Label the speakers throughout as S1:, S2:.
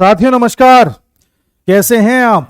S1: साथियों नमस्कार। कैसे हैं आप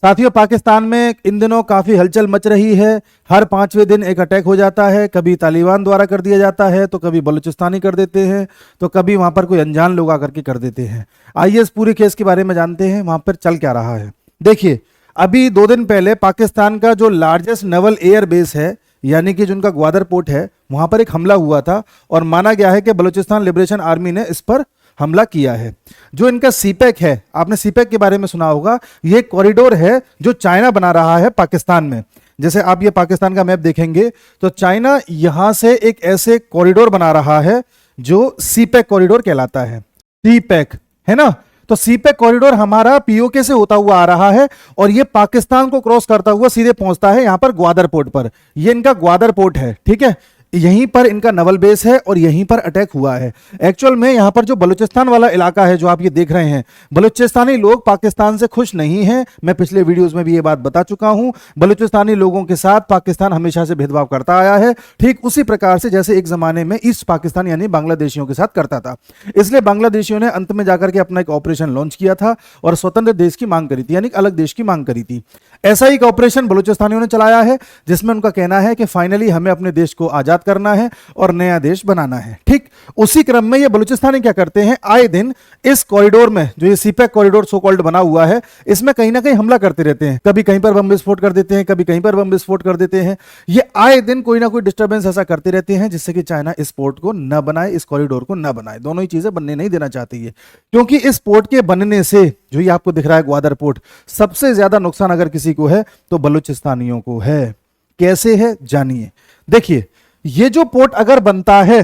S1: साथियों? पाकिस्तान में इन दिनों काफी हलचल मच रही है। हर 5वें दिन एक अटैक हो जाता है। कभी तालिबान द्वारा कर दिया जाता है, तो कभी बलूचिस्तानी कर देते हैं, तो कभी वहां पर कोई अनजान लोग आकर के कर देते हैं। आइए इस पूरे केस के बारे में जानते हैं, वहां पर चल क्या रहा है। देखिए, अभी 2 दिन पहले पाकिस्तान का जो लार्जेस्ट नेवल एयर बेस है, यानी कि जिनका ग्वादर पोर्ट है, वहां पर एक हमला हुआ था और माना गया है कि बलूचिस्तान लिबरेशन आर्मी ने इस पर हमला किया है। जो इनका सीपैक है, आपने सीपैक के बारे में सुना होगा, ये कॉरिडोर है जो चाइना बना रहा है पाकिस्तान में। जैसे आप ये पाकिस्तान का मैप देखेंगे तो चाइना यहां से एक ऐसे कॉरिडोर बना रहा है जो सीपैक कॉरिडोर कहलाता है। सीपैक है ना, तो सीपैक कॉरिडोर हमारा पीओके से होता हुआ आ रहा है और ये पाकिस्तान को क्रॉस करता हुआ सीधे पहुंचता है यहां पर ग्वादर पोर्ट पर। ये इनका ग्वादर पोर्ट है, ठीक है। यहीं पर इनका नवल बेस है और यहीं पर अटैक हुआ है। एक्चुअल में यहां पर जो बलूचिस्तान वाला इलाका है जो आप ये देख रहे हैं, बलूचिस्तानी लोग पाकिस्तान से खुश नहीं हैं। मैं पिछले वीडियोस में भी ये बात बता चुका हूं। बलूचिस्तानी लोगों के साथ पाकिस्तान हमेशा से भेदभाव करता आया है, ठीक उसी प्रकार से जैसे एक जमाने में ईस्ट पाकिस्तान यानी बांग्लादेशियों के साथ करता था। इसलिए बांग्लादेशियों ने अंत में जाकर के अपना एक ऑपरेशन लॉन्च किया था और स्वतंत्र देश की मांग करी थी, यानी अलग देश की मांग करी थी। ऐसा ही एक ऑपरेशन बलूचिस्तानियों ने चलाया है, जिसमें उनका कहना है कि फाइनली हमें अपने देश को आजाद करना है और नया देश बनाना है। ठीक उसी क्रम में ये बलूचिस्तानी क्या करते हैं, आए दिन इस कॉरिडोर में, जो ये सीपैक कॉरिडोर सो कॉल्ड बना हुआ है, इसमें कहीं ना कहीं हमला करते रहते हैं। कभी कहीं पर बम विस्फोट कर देते हैं, कभी कहीं पर बम विस्फोट कर देते हैं। ये आए दिन कोई ना कोई डिस्टर्बेंस ऐसा करते रहते हैं जिससे कि चाइना इस पोर्ट को न बनाए, इस कॉरिडोर को न बनाए। दोनों ही चीजें बनने नहीं देना चाहती है, क्योंकि इस पोर्ट के बनने से, जो ये आपको दिख रहा है ग्वादर पोर्ट, सबसे ज्यादा नुकसान अगर किसी को है तो बलूचिस्तानियों को है। कैसे है जानिए। देखिए, ये जो पोर्ट अगर बनता है,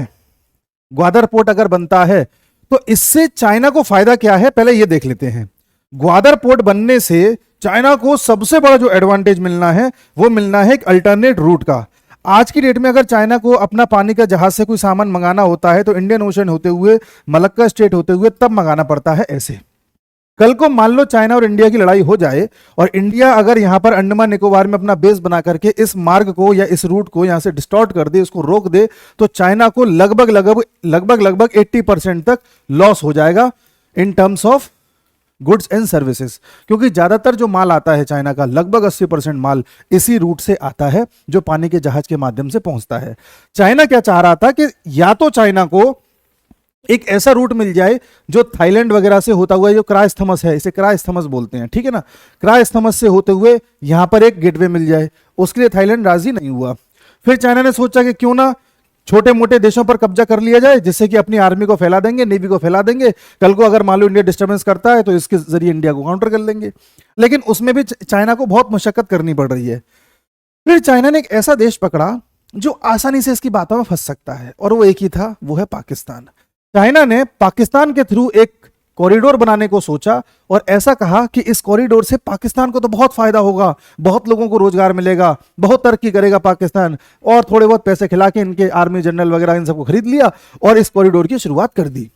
S1: ग्वादर पोर्ट अगर बनता है, तो इससे चाइना को फायदा क्या है पहले ये देख लेते हैं। ग्वादर पोर्ट बनने से चाइना को सबसे बड़ा जो एडवांटेज मिलना है वो मिलना है एक अल्टरनेट रूट का। आज की डेट में अगर चाइना को अपना पानी का जहाज से कोई सामान मंगाना होता है तो इंडियन ओशन होते हुए, मलक्का स्टेट होते हुए तब मंगाना पड़ता है। ऐसे कल को मान लो चाइना और इंडिया की लड़ाई हो जाए और इंडिया अगर यहां पर अंडमान निकोबार में अपना बेस बना करके इस मार्ग को या इस रूट को यहां से डिस्टॉर्ट कर दे, उसको रोक दे, तो चाइना को लगभग 80% तक लॉस हो जाएगा in terms of goods and services. क्योंकि ज्यादातर जो माल आता है चाइना का, लगभग 80% माल इसी रूट से आता है जो पानी के जहाज के माध्यम से पहुंचता है। चाइना क्या चाह रहा था कि या तो चाइना को एक ऐसा रूट मिल जाए जो थाईलैंड वगैरह से होता हुआ, जो क्राइस्थमस है, इसे क्राइस्थमस बोलते हैं, ठीक है ना, क्राइस्थमस से होते हुए यहां पर एक गेटवे मिल जाए। उसके लिए थाईलैंड राजी नहीं हुआ। फिर चाइना ने सोचा कि क्यों ना छोटे मोटे देशों पर कब्जा कर लिया जाए, जिससे कि अपनी आर्मी को फैला देंगे, नेवी को फैला देंगे। कल को अगर मान लो इंडिया डिस्टर्बेंस करता है तो इसके जरिए इंडिया को काउंटर कर लेंगे। लेकिन उसमें भी चाइना को बहुत मशक्कत करनी पड़ रही है। फिर चाइना ने एक ऐसा देश पकड़ा जो आसानी से इसकी बातों में फंस सकता है, और वो एक ही था, वो है पाकिस्तान। चाइना ने पाकिस्तान के थ्रू एक कॉरिडोर बनाने को सोचा और ऐसा कहा कि इस कॉरिडोर से पाकिस्तान को तो बहुत फायदा होगा, बहुत लोगों को रोजगार मिलेगा, बहुत तरक्की करेगा पाकिस्तान, और थोड़े बहुत पैसे खिला के इनके आर्मी जनरल वगैरह इन सबको खरीद लिया और इस कॉरिडोर की शुरुआत कर दी।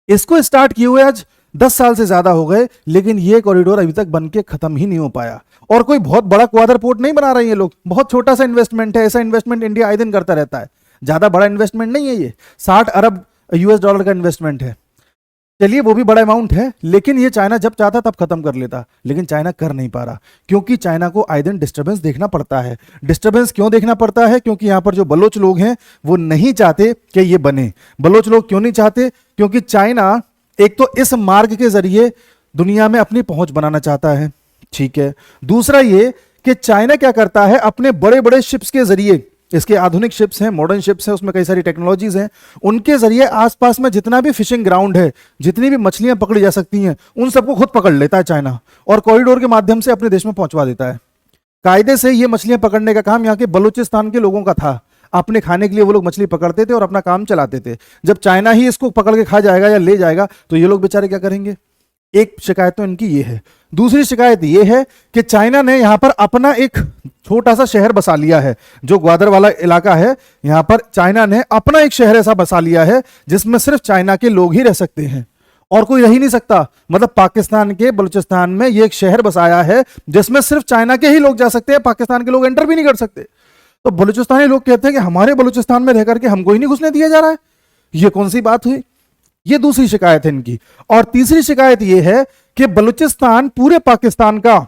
S1: इसको स्टार्ट किए हुए आज 10 साल से ज्यादा हो गए, लेकिन ये कॉरिडोर अभी तक बन के खत्म ही नहीं हो पाया। और कोई बहुत बड़ा ग्वादर पोर्ट नहीं बना रहे हैं लोग, बहुत छोटा सा इन्वेस्टमेंट है। ऐसा इन्वेस्टमेंट इंडिया आए दिन करता रहता है, ज्यादा बड़ा इन्वेस्टमेंट नहीं है ये। 60 अरब US डॉलर का इन्वेस्टमेंट है। चलिए वो भी बड़ा अमाउंट है, लेकिन ये चाइना जब चाहता तब खत्म कर लेता, लेकिन चाइना कर नहीं पा रहा, क्योंकि चाइना को आए दिन डिस्टर्बेंस देखना पड़ता है। डिस्टर्बेंस क्यों देखना पड़ता है? क्योंकि यहां पर जो बलोच लोग हैं वो नहीं चाहते कि ये बने। बलोच लोग क्यों नहीं चाहते? क्योंकि चाइना एक तो इस मार्ग के जरिए दुनिया में अपनी पहुंच बनाना चाहता है, ठीक है। दूसरा ये कि चाइना क्या करता है, अपने बड़े बड़े शिप्स के जरिए, इसके आधुनिक शिप्स हैं, मॉडर्न शिप्स हैं, उसमें कई सारी टेक्नोलॉजीज हैं, उनके जरिए आसपास में जितना भी फिशिंग ग्राउंड है, जितनी भी मछलियां पकड़ी जा सकती हैं, उन सबको खुद पकड़ लेता है चाइना और कॉरिडोर के माध्यम से अपने देश में पहुंचवा देता है। कायदे से ये मछलियां पकड़ने का काम यहाँ के बलूचिस्तान के लोगों का था। अपने खाने के लिए वो लोग मछली पकड़ते थे और अपना काम चलाते थे। जब चाइना ही इसको पकड़ के खा जाएगा या ले जाएगा तो ये लोग बेचारे क्या करेंगे? एक शिकायत तो इनकी ये है। दूसरी शिकायत ये है कि चाइना ने यहां पर अपना एक छोटा सा शहर बसा लिया है। जो ग्वादर वाला इलाका है, यहां पर चाइना ने अपना एक शहर ऐसा बसा लिया है जिसमें सिर्फ चाइना के लोग ही रह सकते हैं और कोई रह ही नहीं सकता। मतलब पाकिस्तान के बलूचिस्तान में ये एक शहर बसाया है जिसमें सिर्फ चाइना के ही लोग जा सकते हैं, पाकिस्तान के लोग एंटर भी नहीं कर सकते। तो बलूचिस्तानी लोग कहते हैं कि हमारे बलूचिस्तान में रह करके हमको ही नहीं घुसने दिया जा रहा है। ये कौन सी बात हुई? ये दूसरी शिकायत है इनकी। और तीसरी शिकायत ये है कि बलूचिस्तान पूरे पाकिस्तान का,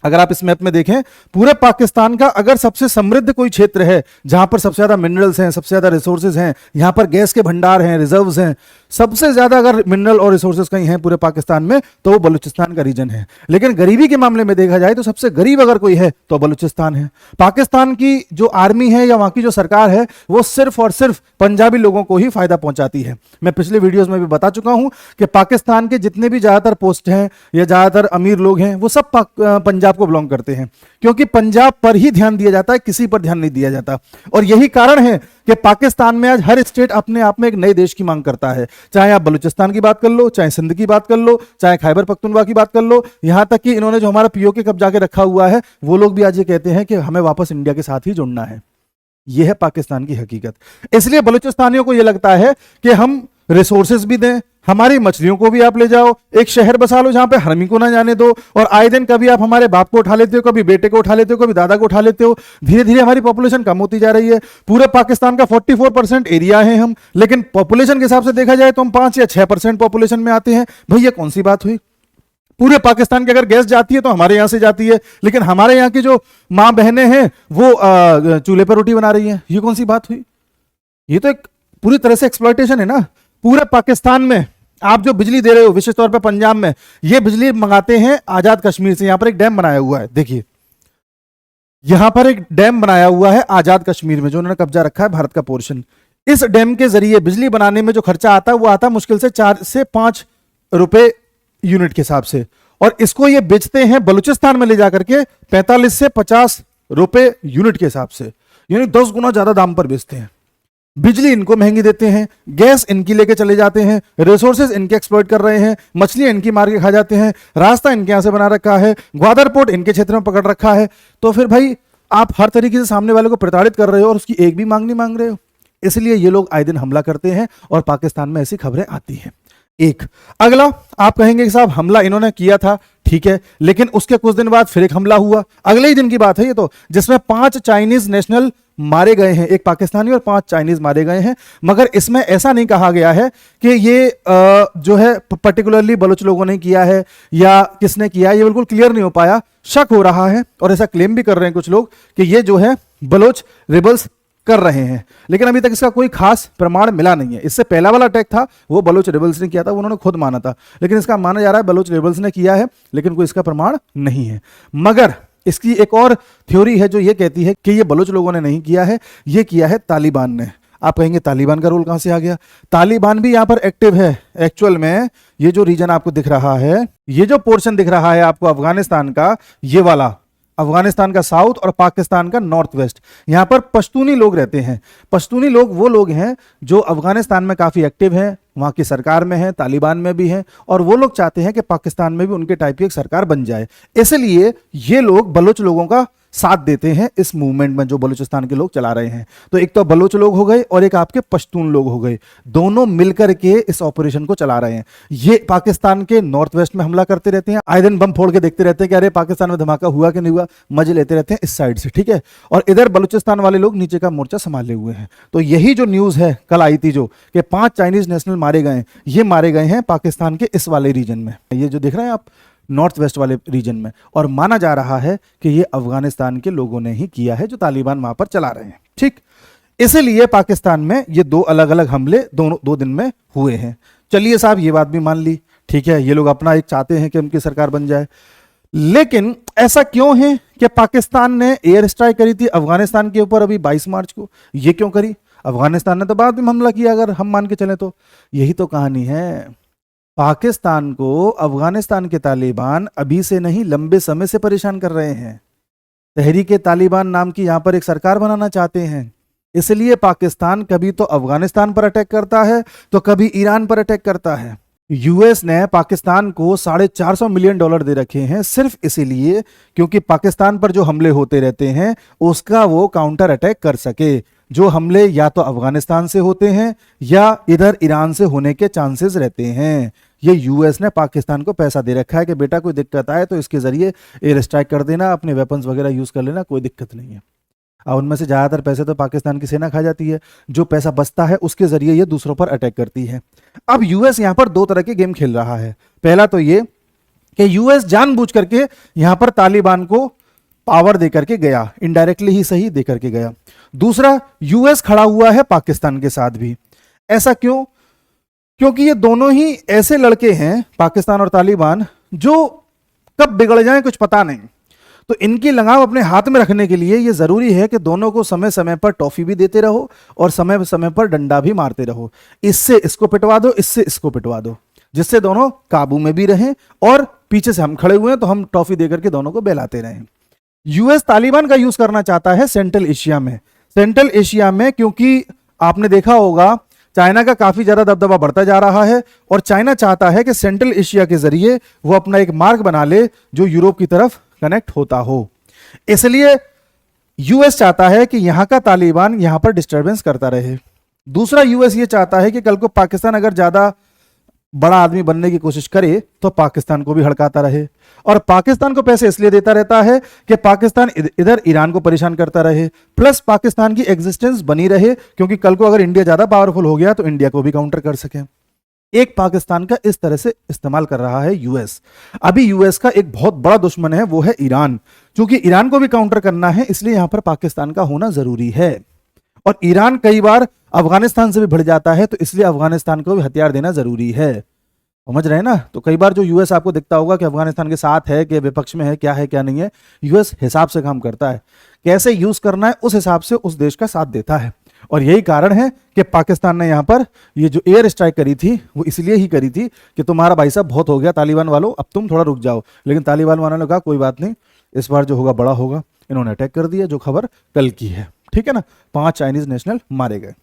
S1: अगर आप इस मैप में देखें, पूरे पाकिस्तान का अगर सबसे समृद्ध कोई क्षेत्र है जहां पर सबसे ज्यादा मिनरल्स हैं, सबसे ज्यादा रिसोर्सेज हैं, यहां पर गैस के भंडार हैं, रिजर्व्स हैं, सबसे ज्यादा अगर मिनरल और रिसोर्सेज कहीं हैं पूरे पाकिस्तान में तो वो बलूचिस्तान का रीजन है। लेकिन गरीबी के मामले में देखा जाए तो सबसे गरीब अगर कोई है तो बलूचिस्तान है। पाकिस्तान की जो आर्मी है या वहां की जो सरकार है वो सिर्फ और सिर्फ पंजाबी लोगों को ही फायदा पहुंचाती है। मैं पिछले वीडियोस में भी बता चुका हूं कि पाकिस्तान के जितने भी ज्यादातर पोस्ट हैं या ज्यादातर अमीर लोग हैं वो सब पंजाब को बिलोंग करते हैं, क्योंकि पंजाब पर ही ध्यान दिया जाता है, किसी पर ध्यान नहीं दिया जाता। और यही कारण है कि पाकिस्तान में आज हर स्टेट अपने आप में एक नए देश की मांग करता है। चाहे आप बलूचिस्तान की बात कर लो, चाहे सिंध की बात कर लो, चाहे खैबर पख्तूनख्वा की बात कर लो, यहां तक कि इन्होंने जो हमारा पीओके कब्जा के रखा हुआ है वो लोग भी आज ये कहते हैं कि हमें वापस इंडिया के साथ ही जुड़ना है। यह है पाकिस्तान की हकीकत। इसलिए बलूचिस्तानियों को यह लगता है कि हम रिसोर्सेज भी दें, हमारी मछलियों को भी आप ले जाओ, एक शहर बसा लो जहां पे हरमी को ना जाने दो, और आए दिन कभी आप हमारे बाप को उठा लेते हो, कभी बेटे को उठा लेते हो, कभी दादा को उठा लेते हो। धीरे धीरे हमारी पॉपुलेशन कम होती जा रही है। पूरे पाकिस्तान का 44% एरिया है हम, लेकिन पॉपुलेशन के हिसाब से देखा जाए तो हम 5 या 6% पॉपुलेशन में आते हैं। भैया कौन सी बात हुई? पूरे पाकिस्तान की अगर गैस जाती है तो हमारे यहां से जाती है, लेकिन हमारे यहां की जो मां बहनें हैं वो चूल्हे पर रोटी बना रही हैं। ये कौन सी बात हुई? ये तो एक पूरी तरह से एक्सप्लॉयटेशन है ना। पूरे पाकिस्तान में आप जो बिजली दे रहे हो, विशेष तौर पर पंजाब में, ये बिजली मंगाते हैं आजाद कश्मीर से। यहां पर एक डैम बनाया हुआ है, देखिए यहां पर एक डैम बनाया हुआ है आजाद कश्मीर में, जो उन्होंने कब्जा रखा है भारत का पोर्शन। इस डैम के जरिए बिजली बनाने में जो खर्चा आता है वो आता है मुश्किल से 4 से 5 रुपए यूनिट के हिसाब से, और इसको ये बेचते हैं बलूचिस्तान में ले जाकर के 45 से 50 रुपए यूनिट के हिसाब से, यानी 10 गुना ज्यादा दाम पर बेचते हैं। बिजली इनको महंगी देते हैं, गैस इनकी लेके चले जाते हैं, रिसोर्सेज इनके एक्सप्लॉइट कर रहे हैं, मछलियां इनकी मार के खा जाते हैं, रास्ता इनके यहां से बना रखा है, ग्वादर पोर्ट इनके क्षेत्र में पकड़ रखा है। तो फिर भाई आप हर तरीके से सामने वाले को प्रताड़ित कर रहे हो और उसकी एक भी मांग नहीं मांग रहे हो। इसलिए ये लोग आए दिन हमला करते हैं और पाकिस्तान में ऐसी खबरें आती हैं। एक अगला आप कहेंगे कि साहब हमला इन्होंने किया था, ठीक है, लेकिन उसके कुछ दिन बाद फिर एक हमला हुआ, अगले ही दिन की बात है ये तो, जिसमें 5 चाइनीज नेशनल मारे गए हैं, एक पाकिस्तानी और 5 चाइनीज मारे गए हैं। मगर इसमें ऐसा नहीं कहा गया है कि ये जो है पर्टिकुलरली बलूच लोगों ने किया है या किसने किया है, ये बिल्कुल क्लियर नहीं हो पाया। शक हो रहा है और ऐसा क्लेम भी कर रहे हैं कुछ लोग कि ये जो है बलोच रिबल्स कर रहे हैं, लेकिन अभी तक इसका कोई खास प्रमाण मिला नहीं है। इससे पहला वाला अटैक था वो बलोच रिबल्स ने किया था, वो उन्होंने खुद माना था, लेकिन इसका माना जा रहा है बलोच रिबल्स ने किया है, लेकिन कोई इसका प्रमाण नहीं है। मगर इसकी एक और थ्योरी है जो ये कहती है कि ये बलोच लोगों ने नहीं किया है, ये किया है तालिबान ने। आप कहेंगे तालिबान का रोल कहां से आ गया? तालिबान भी यहां पर एक्टिव है। एक्चुअल में ये जो रीजन आपको दिख रहा है, ये जो पोर्शन दिख रहा है आपको अफगानिस्तान का, ये वाला अफगानिस्तान का साउथ और पाकिस्तान का नॉर्थ वेस्ट, यहां पर पश्तूनी लोग रहते हैं। पश्तूनी लोग वो लोग हैं जो अफगानिस्तान में काफी एक्टिव हैं, वहां की सरकार में है, तालिबान में भी हैं, और वो लोग चाहते हैं कि पाकिस्तान में भी उनके टाइप की एक सरकार बन जाए। इसलिए ये लोग बलोच लोगों का साथ देते हैं इस मूवमेंट में जो बलूचिस्तान के लोग चला रहे हैं। तो एक तो बलोच लोग हो गए और एक आपके पश्तून लोग हो गए, दोनों मिलकर के इस ऑपरेशन को चला रहे हैं। ये पाकिस्तान के नॉर्थ वेस्ट में हमला करते रहते हैं, आए दिन बम फोड़ के देखते रहते हैं कि अरे पाकिस्तान में धमाका हुआ कि नहीं हुआ, मजे लेते रहते हैं इस साइड से, ठीक है। और इधर बलूचिस्तान वाले लोग नीचे का मोर्चा संभाले हुए हैं। तो यही जो न्यूज है कल आई थी जो कि 5 चाइनीज नेशनल मारे गए, ये मारे गए हैं पाकिस्तान के इस वाले रीजन में, ये जो देख रहे हैं आप नॉर्थ वेस्ट वाले रीजन में, और माना जा रहा है कि ये अफगानिस्तान के लोगों ने ही किया है जो तालिबान वहां पर चला रहे हैं, ठीक। इसलिए पाकिस्तान में ये 2 अलग अलग हमले दोनों 2 दिन में हुए हैं। चलिए साहब ये बात भी मान ली, ठीक है, ये लोग अपना एक चाहते हैं कि उनकी सरकार बन जाए, लेकिन ऐसा क्यों है कि पाकिस्तान ने एयर स्ट्राइक करी थी अफगानिस्तान के ऊपर अभी 22 मार्च को? ये क्यों करी? अफगानिस्तान ने तो बाद में हमला किया, अगर हम मान के चले तो। यही तो कहानी है। पाकिस्तान को अफगानिस्तान के तालिबान अभी से नहीं लंबे समय से परेशान कर रहे हैं। तहरीके तालिबान नाम की यहां पर एक सरकार बनाना चाहते हैं, इसलिए पाकिस्तान कभी तो अफगानिस्तान पर अटैक करता है तो कभी ईरान पर अटैक करता है। यूएस ने पाकिस्तान को $450 मिलियन दे रखे हैं सिर्फ इसीलिए क्योंकि पाकिस्तान पर जो हमले होते रहते हैं उसका वो काउंटर अटैक कर सके। जो हमले या तो अफगानिस्तान से होते हैं या इधर ईरान से होने के चांसेस रहते हैं। ये यूएस ने पाकिस्तान को पैसा दे रखा है कि बेटा कोई दिक्कत आए तो इसके जरिए एयर स्ट्राइक कर देना, अपने वेपन्स वगैरह यूज कर लेना, कोई दिक्कत नहीं है। और उनमें से ज्यादातर पैसे तो पाकिस्तान की सेना खा जाती है, जो पैसा बचता है उसके जरिए ये दूसरों पर अटैक करती है। अब यूएस यहां पर 2 तरह के गेम खेल रहा है। पहला तो ये कि यूएस जानबूझ करके यहां पर तालिबान को पावर दे करके गया, इनडायरेक्टली ही सही दे करके गया। दूसरा, यूएस खड़ा हुआ है पाकिस्तान के साथ भी। ऐसा क्यों? क्योंकि ये दोनों ही ऐसे लड़के हैं, पाकिस्तान और तालिबान, जो कब बिगड़ जाएं कुछ पता नहीं। तो इनकी लगाम अपने हाथ में रखने के लिए ये जरूरी है कि दोनों को समय समय पर टॉफी भी देते रहो और समय समय पर डंडा भी मारते रहो। इससे इसको पिटवा दो, इससे इसको पिटवा दो, जिससे दोनों काबू में भी रहें और पीछे से हम खड़े हुए हैं तो हम टॉफी देकर के दोनों को बहलाते रहें। यूएस तालिबान का यूज करना चाहता है सेंट्रल एशिया में। सेंट्रल एशिया में क्योंकि आपने देखा होगा चाइना का काफी ज्यादा दबदबा बढ़ता जा रहा है और चाइना चाहता है कि सेंट्रल एशिया के जरिए वो अपना एक मार्ग बना ले जो यूरोप की तरफ कनेक्ट होता हो। इसलिए यूएस चाहता है कि यहां का तालिबान यहां पर डिस्टरबेंस करता रहे। दूसरा, यूएस ये चाहता है कि कल को पाकिस्तान अगर ज्यादा बड़ा आदमी बनने की कोशिश करे तो पाकिस्तान को भी हड़काता रहे, और पाकिस्तान को पैसे इसलिए देता रहता है कि पाकिस्तान इधर ईरान को परेशान करता रहे, प्लस पाकिस्तान की एग्जिस्टेंस बनी रहे, क्योंकि कल को अगर इंडिया ज्यादा पावरफुल हो गया तो इंडिया को भी काउंटर कर सके। एक पाकिस्तान का इस तरह से इस्तेमाल कर रहा है यूएस। अभी यूएस का एक बहुत बड़ा दुश्मन है, वो है ईरान। क्योंकि ईरान को भी काउंटर करना है, इसलिए यहां पर पाकिस्तान का होना जरूरी है। और ईरान कई बार अफगानिस्तान से भी भिड़ जाता है, तो इसलिए अफगानिस्तान को भी हथियार देना जरूरी है। समझ रहे हैं ना? तो कई बार जो यूएस आपको दिखता होगा कि अफगानिस्तान के साथ है कि विपक्ष में है क्या नहीं है, यूएस हिसाब से काम करता है। कैसे यूज करना है उस हिसाब से उस देश का साथ देता है। और यही कारण है कि पाकिस्तान ने यहां पर ये जो एयर स्ट्राइक करी थी वो इसलिए ही करी थी कि तुम्हारा भाई साहब बहुत हो गया तालिबान वालों, अब तुम थोड़ा रुक जाओ। लेकिन तालिबान वालों ने कहा कोई बात नहीं, इस बार जो होगा बड़ा होगा। इन्होंने अटैक कर दिया, जो खबर कल की है, ठीक है ना। 5 चाइनीज नेशनल मारे गए।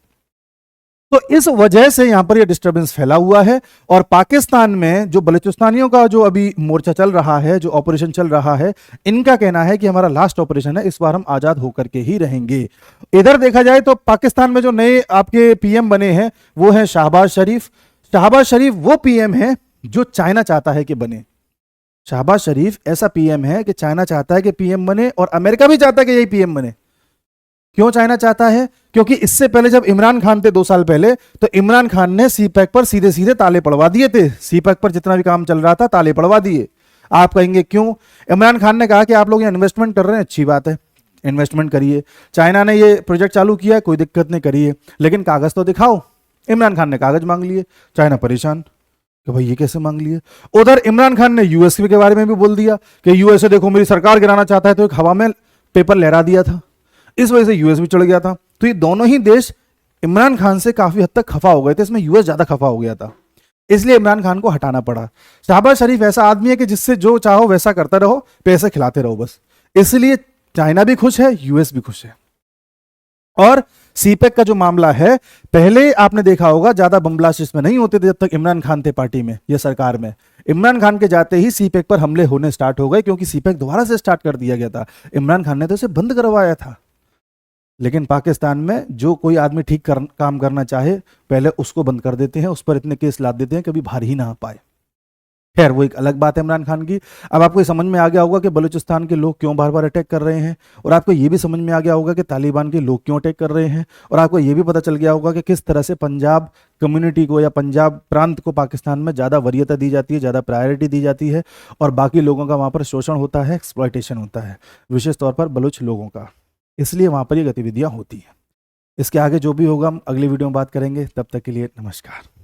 S1: तो इस वजह से यहां पर यह डिस्टरबेंस फैला हुआ है। और पाकिस्तान में जो बलूचिस्तानियों का जो अभी मोर्चा चल रहा है, जो ऑपरेशन चल रहा है, इनका कहना है कि हमारा लास्ट ऑपरेशन है, इस बार हम आजाद होकर के ही रहेंगे। इधर देखा जाए तो पाकिस्तान में जो नए आपके पीएम बने हैं वो है शहबाज शरीफ। शहबाज शरीफ वो पीएम है जो चाइना चाहता है कि बने। शहबाज शरीफ ऐसा पीएम है कि चाइना चाहता है कि पीएम बने और अमेरिका भी चाहता है कि यही पीएम बने। क्यों चाइना चाहता है? क्योंकि इससे पहले जब इमरान खान थे 2 साल पहले, तो इमरान खान ने सीपैक पर सीधे सीधे ताले पड़वा दिए थे। सीपैक पर जितना भी काम चल रहा था ताले पड़वा दिए। आप कहेंगे क्यों? इमरान खान ने कहा कि आप लोग यहाँ इन्वेस्टमेंट कर रहे हैं, अच्छी बात है, इन्वेस्टमेंट करिए। चाइना ने ये प्रोजेक्ट चालू किया, कोई दिक्कत नहीं, करिए, लेकिन कागज तो दिखाओ। इमरान खान ने कागज मांग लिए, चाइना परेशान कि भाई ये कैसे मांग लिए। उधर इमरान खान ने यूएस के बारे में भी बोल दिया कि यूएसए देखो मेरी सरकार गिराना चाहता है, तो एक हवा में पेपर लहरा दिया था। इस वजह से यूएस भी चढ़ गया था। तो ये दोनों ही देश इमरान खान से काफी हद तक खफा हो गए थे। इसमें यूएस ज्यादा खफा हो गया था, इसलिए इमरान खान को हटाना पड़ा। शहबाज शरीफ ऐसा आदमी है कि जिससे जो चाहो वैसा करते रहो, पैसे खिलाते रहो बस। इसलिए चाइना भी खुश है, यूएस भी खुश है। और सीपैक का जो मामला है, पहले आपने देखा होगा ज्यादा बम ब्लास्ट इसमें नहीं होते थे जब तक इमरान खान थे पार्टी में या सरकार में। इमरान खान के जाते ही सीपैक पर हमले होने स्टार्ट हो गए, क्योंकि सीपैक दोबारा से स्टार्ट कर दिया गया था। इमरान खान ने तो इसे बंद करवाया था। लेकिन पाकिस्तान में जो कोई आदमी ठीक काम करना चाहे, पहले उसको बंद कर देते हैं, उस पर इतने केस लाद देते हैं कभी बाहर ही ना आ पाए। खैर वो एक अलग बात है इमरान खान की। अब आपको समझ में आ गया होगा कि बलूचिस्तान के लोग क्यों बार बार अटैक कर रहे हैं, और आपको ये भी समझ में आ गया होगा कि तालिबान के लोग क्यों अटैक कर रहे हैं, और आपको ये भी पता चल गया होगा कि किस तरह से पंजाब कम्युनिटी को या पंजाब प्रांत को पाकिस्तान में ज़्यादा वरीयता दी जाती है, ज़्यादा प्रायोरिटी दी जाती है, और बाकी लोगों का वहाँ पर शोषण होता है, एक्सप्लॉयटेशन होता है, विशेष तौर पर बलूच लोगों का। इसलिए वहाँ पर ये गतिविधियाँ होती हैं। इसके आगे जो भी होगा हम अगली वीडियो में बात करेंगे। तब तक के लिए नमस्कार।